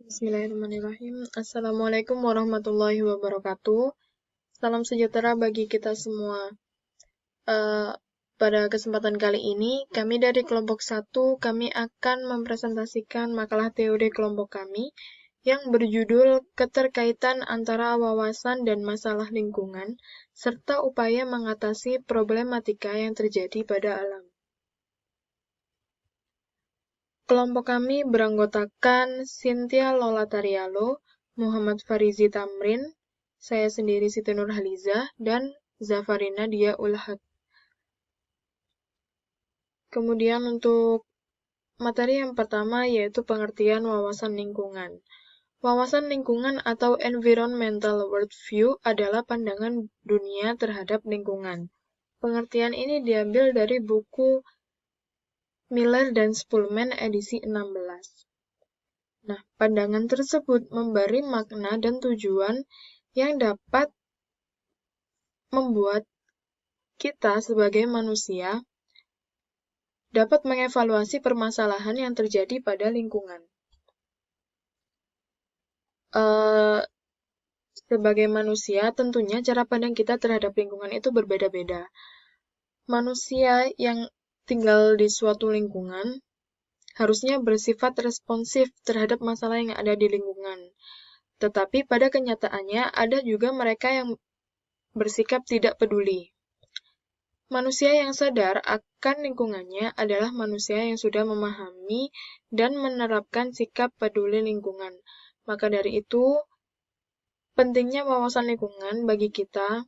Bismillahirrahmanirrahim. Assalamualaikum warahmatullahi wabarakatuh. Salam sejahtera bagi kita semua. Eh, Pada kesempatan kali ini, kami dari kelompok 1, kami akan mempresentasikan makalah teori kelompok kami yang berjudul Keterkaitan Antara Wawasan dan Masalah Lingkungan, serta upaya mengatasi problematika yang terjadi pada alam. Kelompok kami beranggotakan Cynthia Lola Tarialo, Muhammad Farizi Tamrin, saya sendiri Siti Nurhalizah, dan Zafarina Dia Ulhaq. Kemudian untuk materi yang pertama yaitu pengertian wawasan lingkungan. Wawasan lingkungan atau environmental worldview adalah pandangan dunia terhadap lingkungan. Pengertian ini diambil dari buku Miller dan Spulman edisi 16. Nah, pandangan tersebut memberi makna dan tujuan yang dapat membuat kita sebagai manusia dapat mengevaluasi permasalahan yang terjadi pada lingkungan. Sebagai manusia, tentunya cara pandang kita terhadap lingkungan itu berbeda-beda. Manusia yang tinggal di suatu lingkungan harusnya bersifat responsif terhadap masalah yang ada di lingkungan. Tetapi pada kenyataannya ada juga mereka yang bersikap tidak peduli. Manusia yang sadar akan lingkungannya adalah manusia yang sudah memahami dan menerapkan sikap peduli lingkungan. Maka dari itu, pentingnya wawasan lingkungan bagi kita,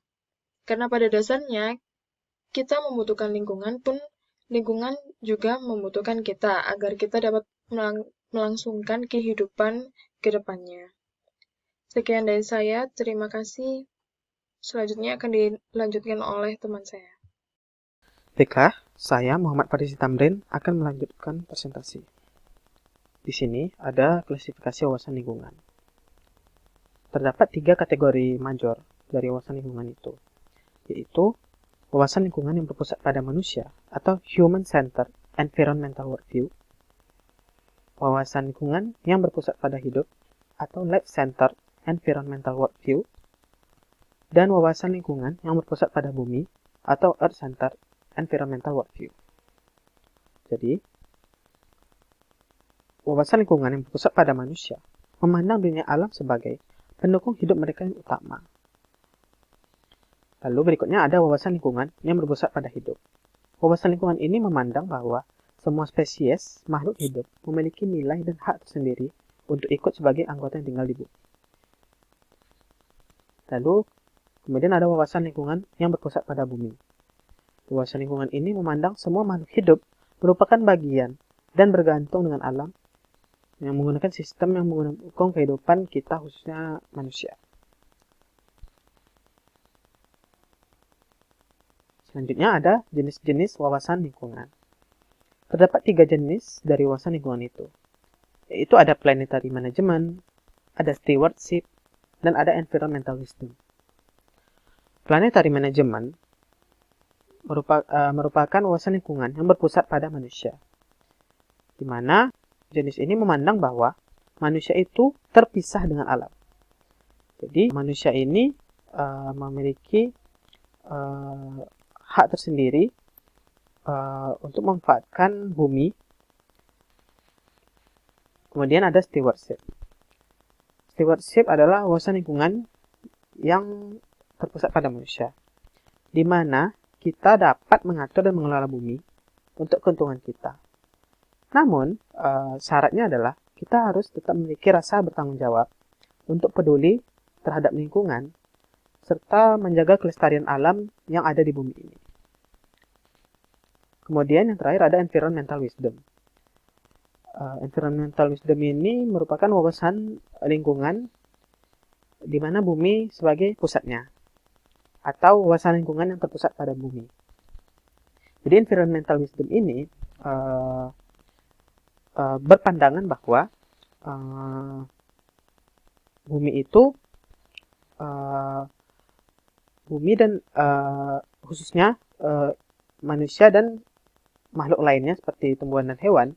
karena pada dasarnya kita membutuhkan lingkungan pun lingkungan juga membutuhkan kita agar kita dapat melangsungkan kehidupan ke depannya. Sekian dari saya, terima kasih. Selanjutnya akan dilanjutkan oleh teman saya. Baiklah, saya Muhammad Farizi Tamrin akan melanjutkan presentasi. Di sini ada klasifikasi wawasan lingkungan. Terdapat 3 kategori major dari wawasan lingkungan itu, yaitu wawasan lingkungan yang berpusat pada manusia atau human-centered environmental worldview, wawasan lingkungan yang berpusat pada hidup atau life-centered environmental worldview, dan wawasan lingkungan yang berpusat pada bumi atau earth-centered environmental worldview. Jadi, wawasan lingkungan yang berpusat pada manusia memandang dunia alam sebagai pendukung hidup mereka yang utama. Lalu berikutnya ada wawasan lingkungan yang berpusat pada hidup. Wawasan lingkungan ini memandang bahwa semua spesies makhluk hidup memiliki nilai dan hak tersendiri untuk ikut sebagai anggota yang tinggal di bumi. Lalu kemudian ada wawasan lingkungan yang berpusat pada bumi. Wawasan lingkungan ini memandang semua makhluk hidup merupakan bagian dan bergantung dengan alam yang menggunakan sistem yang mendukung kehidupan kita, khususnya manusia. Selanjutnya ada jenis-jenis wawasan lingkungan. Terdapat 3 jenis dari wawasan lingkungan itu, yaitu ada planetary management, ada stewardship, dan ada environmental wisdom. Planetary management merupakan wawasan lingkungan yang berpusat pada manusia, di mana jenis ini memandang bahwa manusia itu terpisah dengan alam. Jadi manusia ini memiliki hak tersendiri untuk memanfaatkan bumi. Kemudian ada stewardship. Stewardship adalah wawasan lingkungan yang terpusat pada manusia, di mana kita dapat mengatur dan mengelola bumi untuk keuntungan kita. Namun, syaratnya adalah kita harus tetap memiliki rasa bertanggung jawab untuk peduli terhadap lingkungan serta menjaga kelestarian alam yang ada di bumi ini. Kemudian yang terakhir ada environmental wisdom. Environmental wisdom ini merupakan wawasan lingkungan di mana bumi sebagai pusatnya, atau wawasan lingkungan yang terpusat pada bumi. Jadi environmental wisdom ini berpandangan bahwa bumi itu bumi dan khususnya manusia dan makhluk lainnya seperti tumbuhan dan hewan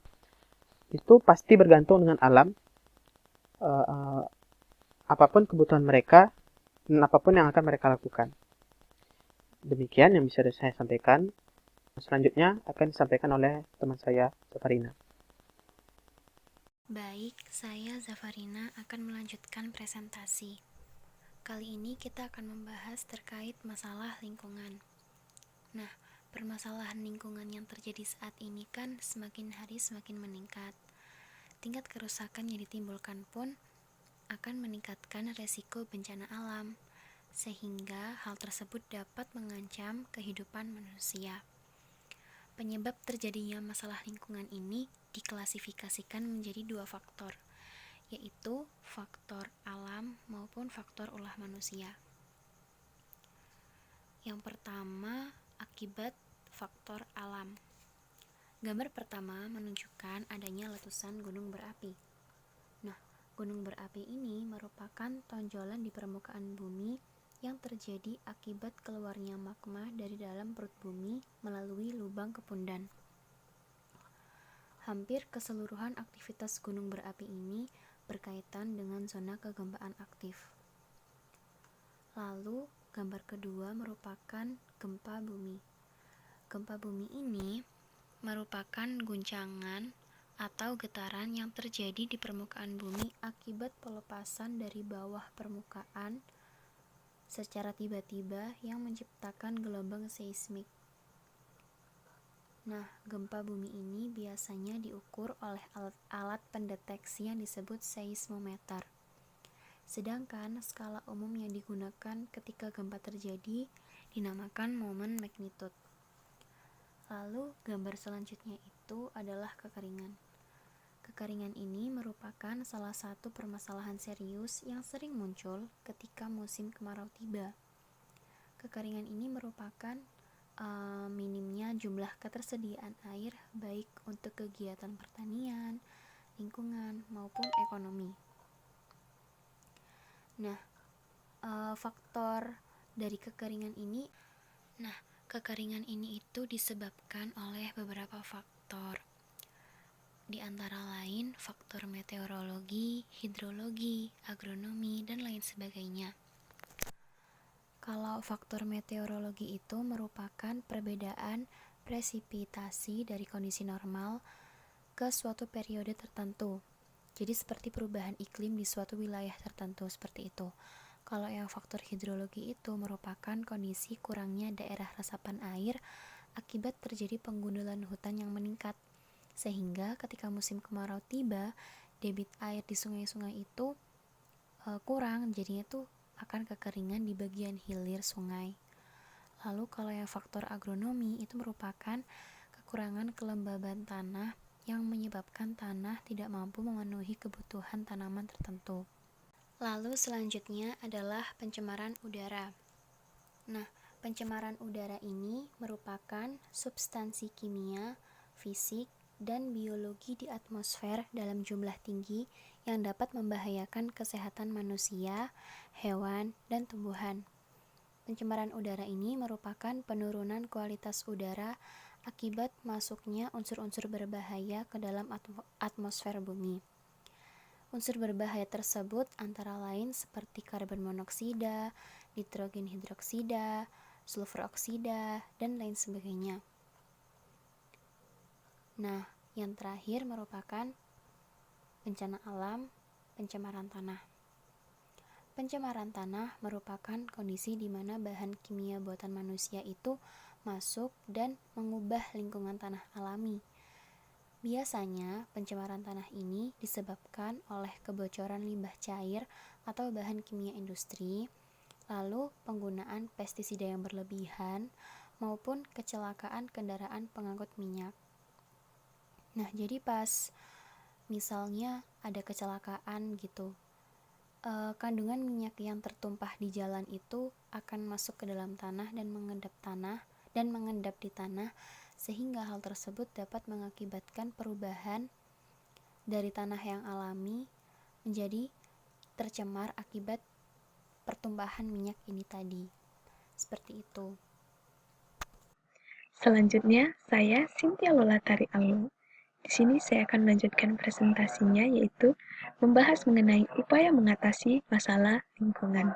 itu pasti bergantung dengan alam eh, eh, apapun kebutuhan mereka dan apapun yang akan mereka lakukan. Demikian yang bisa saya sampaikan. Selanjutnya akan disampaikan oleh teman saya, Safarina. Baik, saya Zafarina akan melanjutkan presentasi. Kali ini kita akan membahas terkait masalah lingkungan. Nah, permasalahan lingkungan yang terjadi saat ini kan semakin hari semakin meningkat. Tingkat kerusakan yang ditimbulkan pun akan meningkatkan resiko bencana alam, sehingga hal tersebut dapat mengancam kehidupan manusia. Penyebab terjadinya masalah lingkungan ini diklasifikasikan menjadi 2 faktor, yaitu faktor alam maupun faktor ulah manusia. Yang pertama, akibat faktor alam. Gambar pertama menunjukkan adanya letusan gunung berapi. Nah, gunung berapi ini merupakan tonjolan di permukaan bumi yang terjadi akibat keluarnya magma dari dalam perut bumi melalui lubang kepundan. Hampir keseluruhan aktivitas gunung berapi ini berkaitan dengan zona kegempaan aktif. Lalu, gambar kedua merupakan gempa bumi. Gempa bumi ini merupakan guncangan atau getaran yang terjadi di permukaan bumi akibat pelepasan dari bawah permukaan secara tiba-tiba yang menciptakan gelombang seismik. Nah, gempa bumi ini biasanya diukur oleh alat pendeteksi yang disebut seismometer. Sedangkan skala umum yang digunakan ketika gempa terjadi dinamakan momen magnitude. Lalu, gambar selanjutnya itu adalah kekeringan. Kekeringan ini merupakan salah satu permasalahan serius yang sering muncul ketika musim kemarau tiba. Kekeringan ini merupakan minimnya jumlah ketersediaan air baik untuk kegiatan pertanian, lingkungan, maupun ekonomi. Nah, faktor dari kekeringan ini itu disebabkan oleh beberapa faktor. Di antara lain faktor meteorologi, hidrologi, agronomi, dan lain sebagainya. Kalau faktor meteorologi itu merupakan perbedaan presipitasi dari kondisi normal ke suatu periode tertentu. Jadi seperti perubahan iklim di suatu wilayah tertentu seperti itu. Kalau yang faktor hidrologi itu merupakan kondisi kurangnya daerah resapan air akibat terjadi penggundulan hutan yang meningkat. Sehingga ketika musim kemarau tiba, debit air di sungai-sungai itu kurang, jadinya itu akan kekeringan di bagian hilir sungai. Lalu kalau yang faktor agronomi itu merupakan kekurangan kelembaban tanah yang menyebabkan tanah tidak mampu memenuhi kebutuhan tanaman tertentu. Lalu selanjutnya adalah pencemaran udara. Nah, pencemaran udara ini merupakan substansi kimia, fisik, dan biologi di atmosfer dalam jumlah tinggi yang dapat membahayakan kesehatan manusia, hewan, dan tumbuhan. Pencemaran udara ini merupakan penurunan kualitas udara akibat masuknya unsur-unsur berbahaya ke dalam atmosfer bumi. Unsur berbahaya tersebut antara lain seperti karbon monoksida, nitrogen hidroksida, sulfur oksida, dan lain sebagainya. Nah, yang terakhir merupakan bencana alam, pencemaran tanah. Pencemaran tanah merupakan kondisi di mana bahan kimia buatan manusia itu masuk dan mengubah lingkungan tanah alami. Biasanya, pencemaran tanah ini disebabkan oleh kebocoran limbah cair atau bahan kimia industri, lalu penggunaan pestisida yang berlebihan, maupun kecelakaan kendaraan pengangkut minyak. Nah, jadi pas misalnya ada kecelakaan gitu, kandungan minyak yang tertumpah di jalan itu akan masuk ke dalam tanah dan mengendap di tanah, sehingga hal tersebut dapat mengakibatkan perubahan dari tanah yang alami menjadi tercemar akibat pertumpahan minyak ini tadi. Seperti itu. Selanjutnya, saya Cynthia Lolatari Alu Di sini saya akan melanjutkan presentasinya, yaitu membahas mengenai upaya mengatasi masalah lingkungan.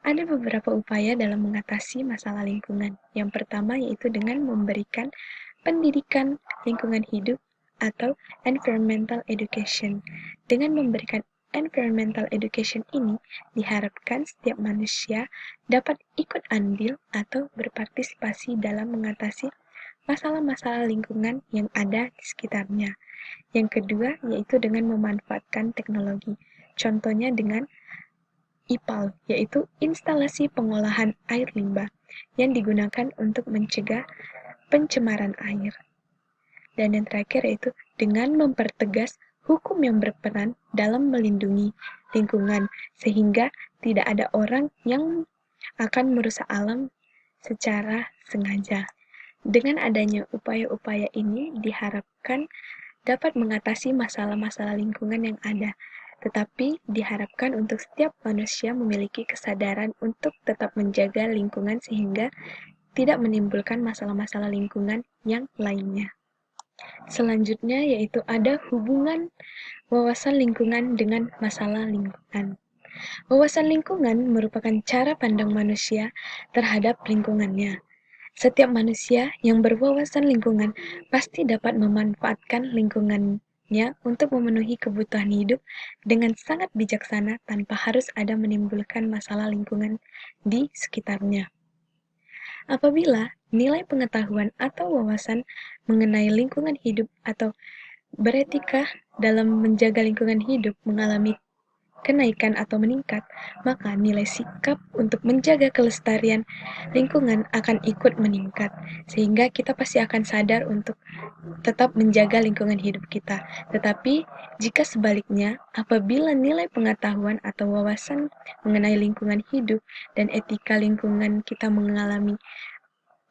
Ada beberapa upaya dalam mengatasi masalah lingkungan. Yang pertama yaitu dengan memberikan pendidikan lingkungan hidup atau environmental education. Dengan memberikan environmental education ini, diharapkan setiap manusia dapat ikut andil atau berpartisipasi dalam mengatasi masalah-masalah lingkungan yang ada di sekitarnya. Yang kedua yaitu dengan memanfaatkan teknologi. Contohnya dengan IPAL, yaitu instalasi pengolahan air limbah yang digunakan untuk mencegah pencemaran air. Dan yang terakhir yaitu dengan mempertegas hukum yang berperan dalam melindungi lingkungan, sehingga tidak ada orang yang akan merusak alam secara sengaja. Dengan adanya upaya-upaya ini diharapkan dapat mengatasi masalah-masalah lingkungan yang ada, tetapi diharapkan untuk setiap manusia memiliki kesadaran untuk tetap menjaga lingkungan sehingga tidak menimbulkan masalah-masalah lingkungan yang lainnya. Selanjutnya yaitu ada hubungan wawasan lingkungan dengan masalah lingkungan. Wawasan lingkungan merupakan cara pandang manusia terhadap lingkungannya. Setiap manusia yang berwawasan lingkungan pasti dapat memanfaatkan lingkungannya untuk memenuhi kebutuhan hidup dengan sangat bijaksana tanpa harus ada menimbulkan masalah lingkungan di sekitarnya. Apabila nilai pengetahuan atau wawasan mengenai lingkungan hidup atau beretika dalam menjaga lingkungan hidup mengalami kenaikan atau meningkat, maka nilai sikap untuk menjaga kelestarian lingkungan akan ikut meningkat, sehingga kita pasti akan sadar untuk tetap menjaga lingkungan hidup kita. Tetapi, jika sebaliknya, apabila nilai pengetahuan atau wawasan mengenai lingkungan hidup dan etika lingkungan kita mengalami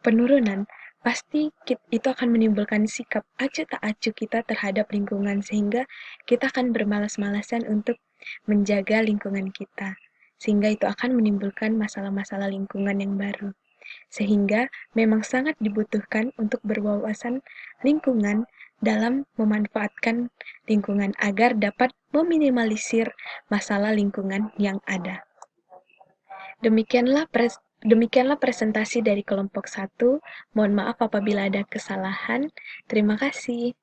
penurunan, pasti itu akan menimbulkan sikap acuh tak acuh kita terhadap lingkungan, sehingga kita akan bermalas-malasan untuk menjaga lingkungan kita, sehingga itu akan menimbulkan masalah-masalah lingkungan yang baru. Sehingga memang sangat dibutuhkan untuk berwawasan lingkungan dalam memanfaatkan lingkungan agar dapat meminimalisir masalah lingkungan yang ada. Demikianlah presentasi dari kelompok 1. Mohon maaf apabila ada kesalahan. Terima kasih.